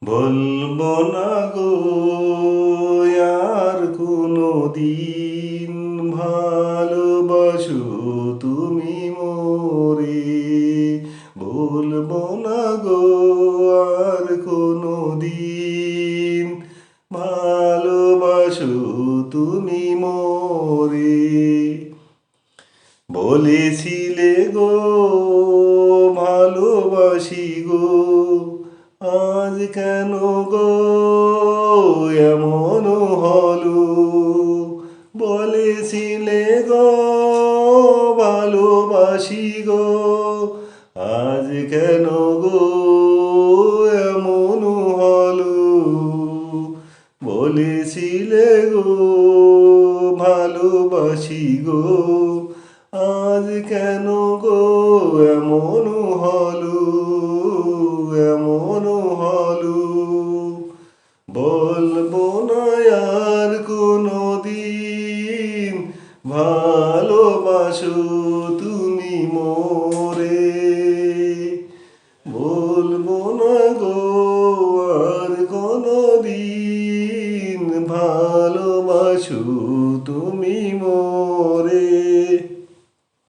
বলবো না গো আর কোনো দিন, ভালোবাসো তুমি মোরে। বলবো না গো আর কোনো দিন, ভালোবাসো তুমি মোরে। বলেছিলে গো ভালোবাসি গো, আজ কেন গো এমন হলো। বলেছিলে গো ভালোবাসি গো, আজ কেন গো এমন হলো। বলেছিলে গো ভালোবাসি গো, আজ কেন গো এমন হলো, এমন হলো। বলবো না আর কোনো দিন, ভালোবাসো তুমি মোরে। বলবো না গো আর কোনো দিন, ভালোবাসো তুমি মোরে।